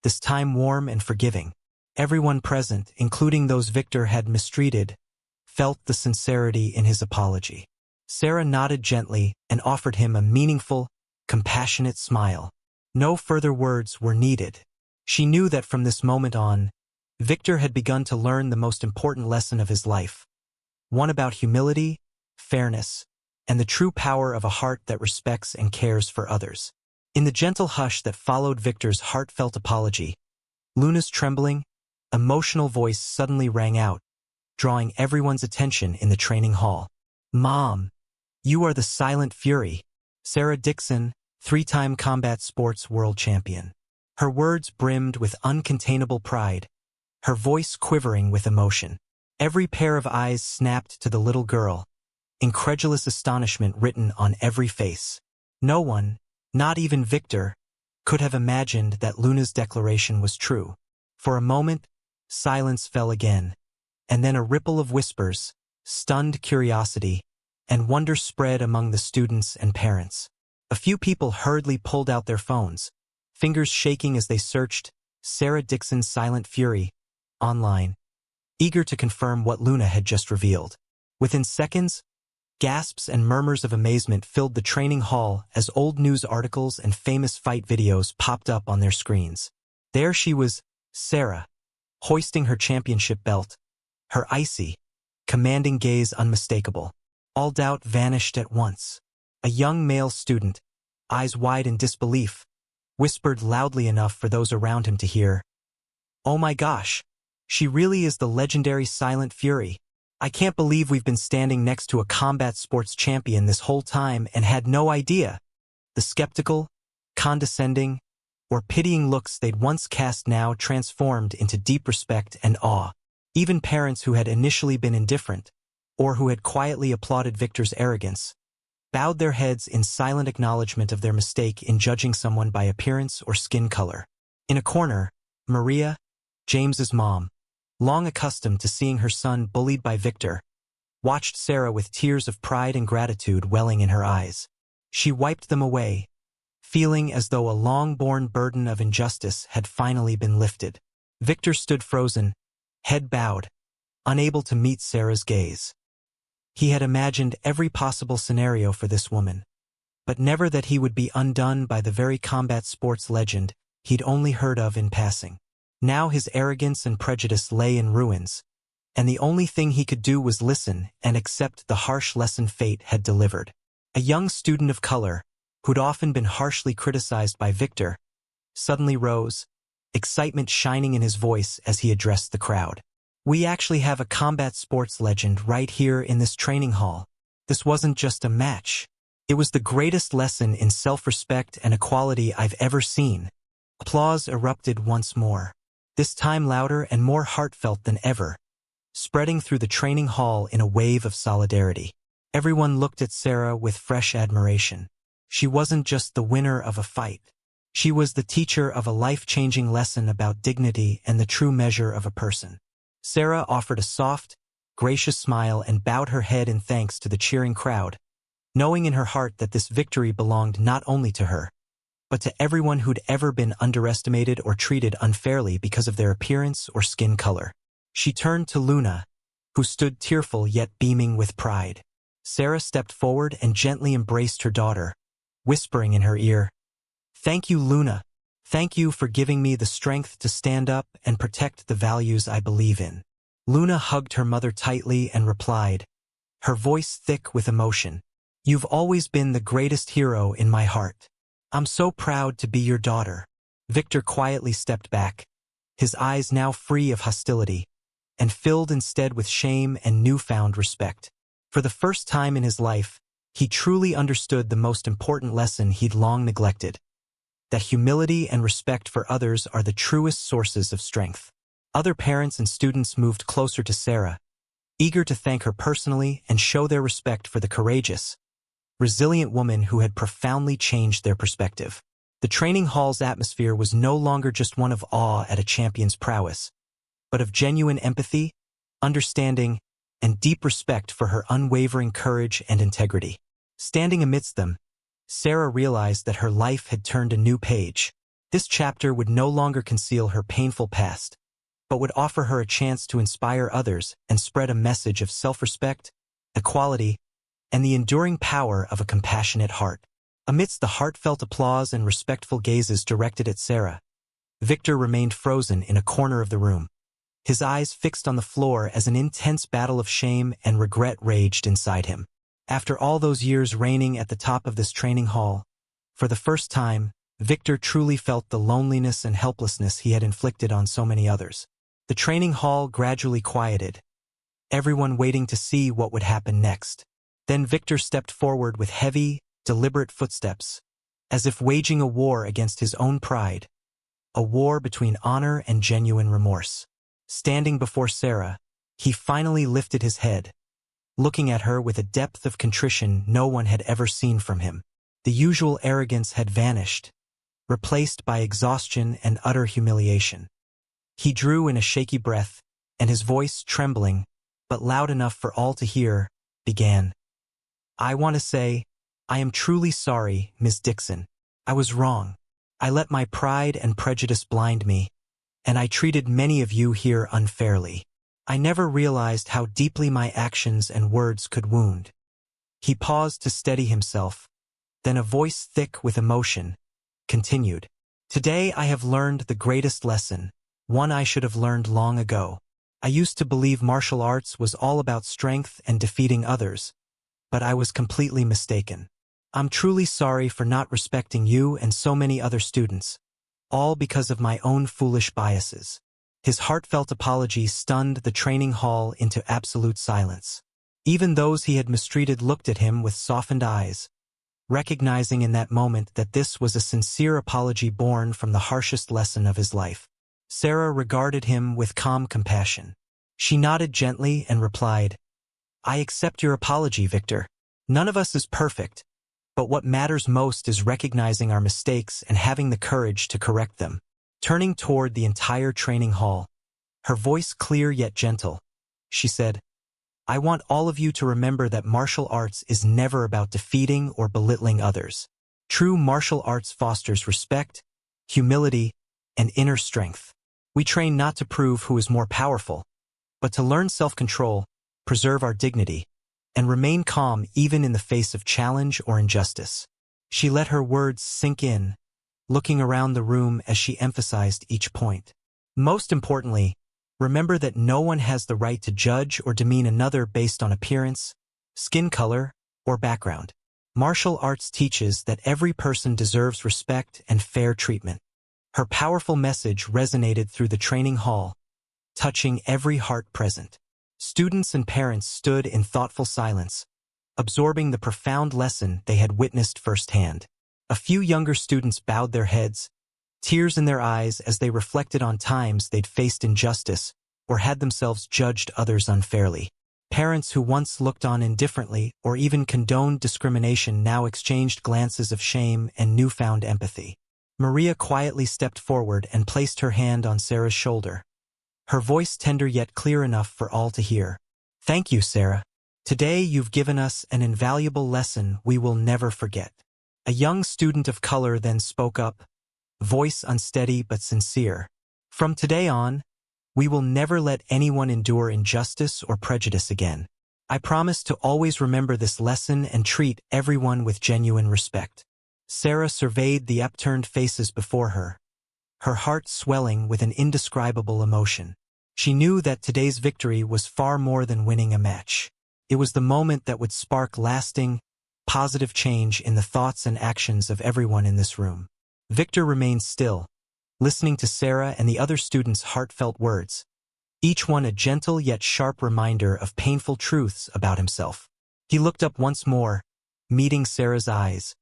this time warm and forgiving. Everyone present, including those Victor had mistreated, felt the sincerity in his apology. Sarah nodded gently and offered him a meaningful, compassionate smile. No further words were needed. She knew that from this moment on, Victor had begun to learn the most important lesson of his life, one about humility, fairness, and the true power of a heart that respects and cares for others. In the gentle hush that followed Victor's heartfelt apology, Luna's trembling, emotional voice suddenly rang out, drawing everyone's attention in the training hall. "Mom, you are the silent fury." Sarah Dixon, three-time combat sports world champion. Her words brimmed with uncontainable pride, her voice quivering with emotion. Every pair of eyes snapped to the little girl, incredulous astonishment written on every face. No one, not even Victor, could have imagined that Luna's declaration was true. For a moment, silence fell again, and then a ripple of whispers, stunned curiosity, and wonder spread among the students and parents. A few people hurriedly pulled out their phones, fingers shaking as they searched Sarah Dixon's Silent Fury online, eager to confirm what Luna had just revealed. Within seconds, gasps and murmurs of amazement filled the training hall as old news articles and famous fight videos popped up on their screens. There she was, Sarah, hoisting her championship belt, her icy, commanding gaze unmistakable. All doubt vanished at once. A young male student, eyes wide in disbelief, whispered loudly enough for those around him to hear, "Oh my gosh, she really is the legendary Silent Fury. I can't believe we've been standing next to a combat sports champion this whole time and had no idea." The skeptical, condescending, or pitying looks they'd once cast now transformed into deep respect and awe. Even parents who had initially been indifferent, or who had quietly applauded Victor's arrogance, bowed their heads in silent acknowledgement of their mistake in judging someone by appearance or skin color. In a corner, Maria, James's mom, long accustomed to seeing her son bullied by Victor, watched Sarah with tears of pride and gratitude welling in her eyes. She wiped them away, feeling as though a long-borne burden of injustice had finally been lifted. Victor stood frozen, head bowed, unable to meet Sarah's gaze. He had imagined every possible scenario for this woman, but never that he would be undone by the very combat sports legend he'd only heard of in passing. Now his arrogance and prejudice lay in ruins, and the only thing he could do was listen and accept the harsh lesson fate had delivered. A young student of color, who'd often been harshly criticized by Victor, suddenly rose, excitement shining in his voice as he addressed the crowd. "We actually have a combat sports legend right here in this training hall. This wasn't just a match. It was the greatest lesson in self-respect and equality I've ever seen." Applause erupted once more, this time louder and more heartfelt than ever, spreading through the training hall in a wave of solidarity. Everyone looked at Sarah with fresh admiration. She wasn't just the winner of a fight. She was the teacher of a life-changing lesson about dignity and the true measure of a person. Sarah offered a soft, gracious smile and bowed her head in thanks to the cheering crowd, knowing in her heart that this victory belonged not only to her, but to everyone who'd ever been underestimated or treated unfairly because of their appearance or skin color. She turned to Luna, who stood tearful yet beaming with pride. Sarah stepped forward and gently embraced her daughter, whispering in her ear, "Thank you, Luna. Thank you for giving me the strength to stand up and protect the values I believe in." Luna hugged her mother tightly and replied, her voice thick with emotion, "You've always been the greatest hero in my heart. I'm so proud to be your daughter." Victor quietly stepped back, his eyes now free of hostility, and filled instead with shame and newfound respect. For the first time in his life, he truly understood the most important lesson he'd long neglected, that humility and respect for others are the truest sources of strength. Other parents and students moved closer to Sarah, eager to thank her personally and show their respect for the courageous, resilient woman who had profoundly changed their perspective. The training hall's atmosphere was no longer just one of awe at a champion's prowess, but of genuine empathy, understanding, and deep respect for her unwavering courage and integrity. Standing amidst them, Sarah realized that her life had turned a new page. This chapter would no longer conceal her painful past, but would offer her a chance to inspire others and spread a message of self-respect, equality, and the enduring power of a compassionate heart. Amidst the heartfelt applause and respectful gazes directed at Sarah, Victor remained frozen in a corner of the room, his eyes fixed on the floor as an intense battle of shame and regret raged inside him. After all those years reigning at the top of this training hall, for the first time, Victor truly felt the loneliness and helplessness he had inflicted on so many others. The training hall gradually quieted, everyone waiting to see what would happen next. Then Victor stepped forward with heavy, deliberate footsteps, as if waging a war against his own pride, a war between honor and genuine remorse. Standing before Sarah, he finally lifted his head, looking at her with a depth of contrition no one had ever seen from him. The usual arrogance had vanished, replaced by exhaustion and utter humiliation. He drew in a shaky breath, and his voice, trembling, but loud enough for all to hear, began. "I want to say, I am truly sorry, Miss Dixon. I was wrong. I let my pride and prejudice blind me, and I treated many of you here unfairly. I never realized how deeply my actions and words could wound." He paused to steady himself, then a voice thick with emotion continued. "Today I have learned the greatest lesson, one I should have learned long ago. I used to believe martial arts was all about strength and defeating others, but I was completely mistaken. I'm truly sorry for not respecting you and so many other students, all because of my own foolish biases." His heartfelt apology stunned the training hall into absolute silence. Even those he had mistreated looked at him with softened eyes, recognizing in that moment that this was a sincere apology born from the harshest lesson of his life. Sarah regarded him with calm compassion. She nodded gently and replied, "I accept your apology, Victor. None of us is perfect, but what matters most is recognizing our mistakes and having the courage to correct them." Turning toward the entire training hall, her voice clear yet gentle, she said, "I want all of you to remember that martial arts is never about defeating or belittling others. True martial arts fosters respect, humility, and inner strength. We train not to prove who is more powerful, but to learn self-control, preserve our dignity, and remain calm even in the face of challenge or injustice." She let her words sink in, looking around the room as she emphasized each point. "Most importantly, remember that no one has the right to judge or demean another based on appearance, skin color, or background. Martial arts teaches that every person deserves respect and fair treatment." Her powerful message resonated through the training hall, touching every heart present. Students and parents stood in thoughtful silence, absorbing the profound lesson they had witnessed firsthand. A few younger students bowed their heads, tears in their eyes as they reflected on times they'd faced injustice or had themselves judged others unfairly. Parents who once looked on indifferently or even condoned discrimination now exchanged glances of shame and newfound empathy. Maria quietly stepped forward and placed her hand on Sarah's shoulder, her voice tender yet clear enough for all to hear. "Thank you, Sarah. Today you've given us an invaluable lesson we will never forget." A young student of color then spoke up, voice unsteady but sincere. "From today on, we will never let anyone endure injustice or prejudice again. I promise to always remember this lesson and treat everyone with genuine respect." Sarah surveyed the upturned faces before her, her heart swelling with an indescribable emotion. She knew that today's victory was far more than winning a match. It was the moment that would spark lasting, positive change in the thoughts and actions of everyone in this room. Victor remained still, listening to Sarah and the other students' heartfelt words, each one a gentle yet sharp reminder of painful truths about himself. He looked up once more, meeting Sarah's eyes,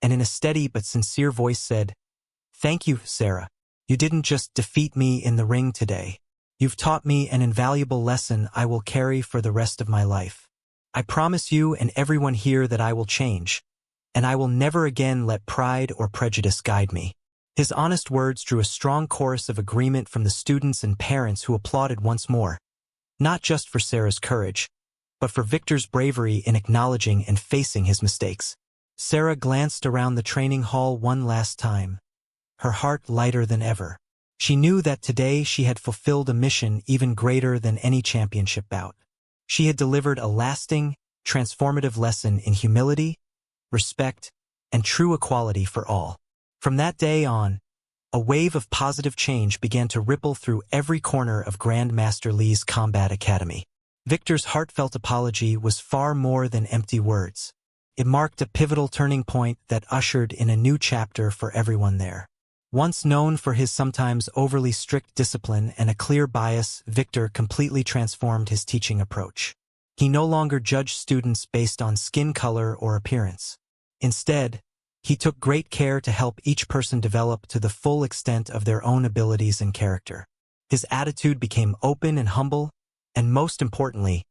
and in a steady but sincere voice said, "Thank you, Sarah. You didn't just defeat me in the ring today. You've taught me an invaluable lesson I will carry for the rest of my life. I promise you and everyone here that I will change, and I will never again let pride or prejudice guide me." His honest words drew a strong chorus of agreement from the students and parents who applauded once more, not just for Sarah's courage, but for Victor's bravery in acknowledging and facing his mistakes. Sarah glanced around the training hall one last time, her heart lighter than ever. She knew that today she had fulfilled a mission even greater than any championship bout. She had delivered a lasting, transformative lesson in humility, respect, and true equality for all. From that day on, a wave of positive change began to ripple through every corner of Grandmaster Lee's Combat Academy. Victor's heartfelt apology was far more than empty words. It marked a pivotal turning point that ushered in a new chapter for everyone there. Once known for his sometimes overly strict discipline and a clear bias, Victor completely transformed his teaching approach. He no longer judged students based on skin color or appearance. Instead, he took great care to help each person develop to the full extent of their own abilities and character. His attitude became open and humble, and most importantly,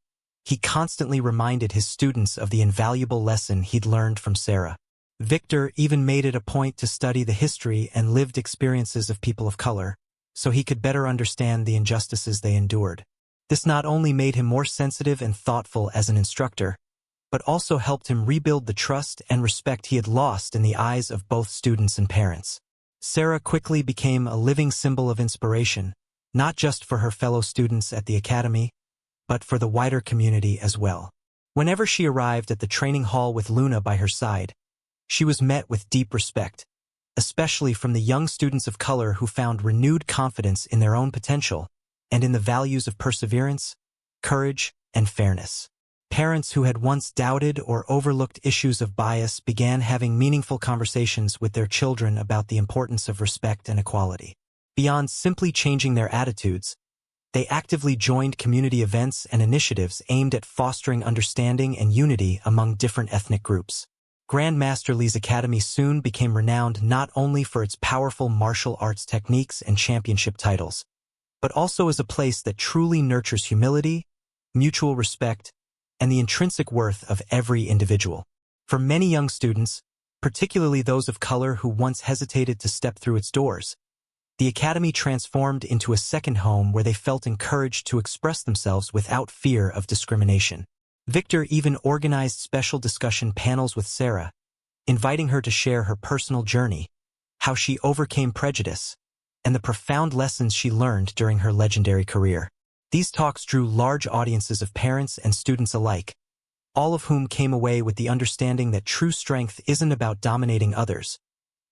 he constantly reminded his students of the invaluable lesson he'd learned from Sarah. Victor even made it a point to study the history and lived experiences of people of color, so he could better understand the injustices they endured. This not only made him more sensitive and thoughtful as an instructor, but also helped him rebuild the trust and respect he had lost in the eyes of both students and parents. Sarah quickly became a living symbol of inspiration, not just for her fellow students at the academy, but for the wider community as well. Whenever she arrived at the training hall with Luna by her side, she was met with deep respect, especially from the young students of color who found renewed confidence in their own potential and in the values of perseverance, courage, and fairness. Parents who had once doubted or overlooked issues of bias began having meaningful conversations with their children about the importance of respect and equality. Beyond simply changing their attitudes, they actively joined community events and initiatives aimed at fostering understanding and unity among different ethnic groups. Grandmaster Lee's Academy soon became renowned not only for its powerful martial arts techniques and championship titles, but also as a place that truly nurtures humility, mutual respect, and the intrinsic worth of every individual. For many young students, particularly those of color who once hesitated to step through its doors, the Academy transformed into a second home where they felt encouraged to express themselves without fear of discrimination. Victor even organized special discussion panels with Sarah, inviting her to share her personal journey, how she overcame prejudice, and the profound lessons she learned during her legendary career. These talks drew large audiences of parents and students alike, all of whom came away with the understanding that true strength isn't about dominating others,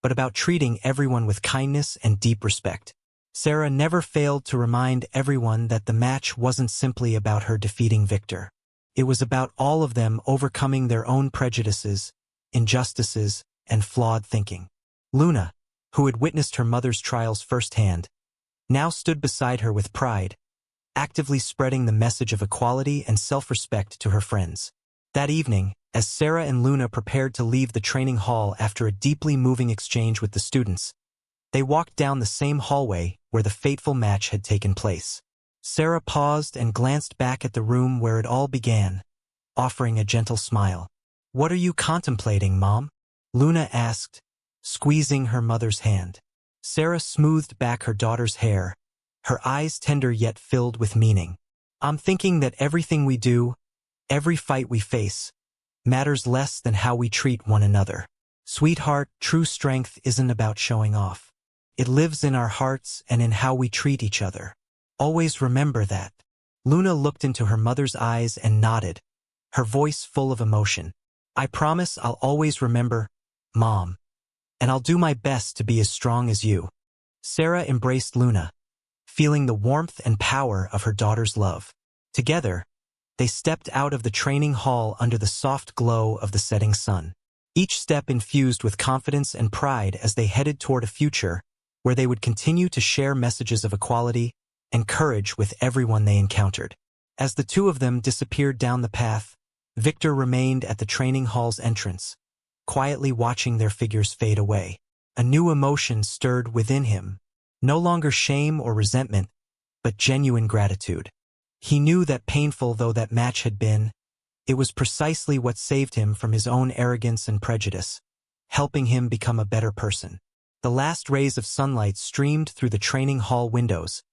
but about treating everyone with kindness and deep respect. Sarah never failed to remind everyone that the match wasn't simply about her defeating Victor. It was about all of them overcoming their own prejudices, injustices, and flawed thinking. Luna, who had witnessed her mother's trials firsthand, now stood beside her with pride, actively spreading the message of equality and self-respect to her friends. That evening, as Sarah and Luna prepared to leave the training hall after a deeply moving exchange with the students, they walked down the same hallway where the fateful match had taken place. Sarah paused and glanced back at the room where it all began, offering a gentle smile. "What are you contemplating, Mom?" Luna asked, squeezing her mother's hand. Sarah smoothed back her daughter's hair, her eyes tender yet filled with meaning. "I'm thinking that everything we do, every fight we face, matters less than how we treat one another. Sweetheart, true strength isn't about showing off. It lives in our hearts and in how we treat each other. Always remember that." Luna looked into her mother's eyes and nodded, her voice full of emotion. "I promise I'll always remember, Mom. And I'll do my best to be as strong as you." Sarah embraced Luna, feeling the warmth and power of her daughter's love. Together, they stepped out of the training hall under the soft glow of the setting sun, each step infused with confidence and pride as they headed toward a future where they would continue to share messages of equality and courage with everyone they encountered. As the two of them disappeared down the path, Victor remained at the training hall's entrance, quietly watching their figures fade away. A new emotion stirred within him, no longer shame or resentment, but genuine gratitude. He knew that painful though that match had been, it was precisely what saved him from his own arrogance and prejudice, helping him become a better person. The last rays of sunlight streamed through the training hall windows,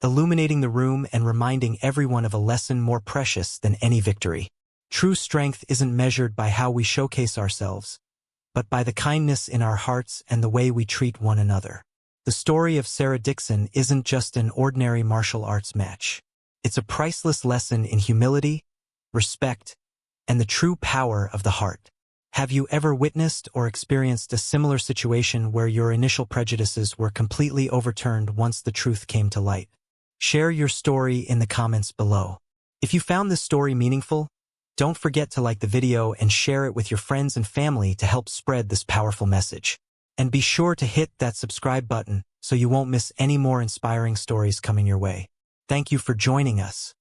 illuminating the room and reminding everyone of a lesson more precious than any victory. True strength isn't measured by how we showcase ourselves, but by the kindness in our hearts and the way we treat one another. The story of Sarah Dixon isn't just an ordinary martial arts match. It's a priceless lesson in humility, respect, and the true power of the heart. Have you ever witnessed or experienced a similar situation where your initial prejudices were completely overturned once the truth came to light? Share your story in the comments below. If you found this story meaningful, Don't forget to like the video and share it with your friends and family to help spread this powerful message. And be sure to hit that subscribe button so you won't miss any more inspiring stories coming your way. Thank you for joining us.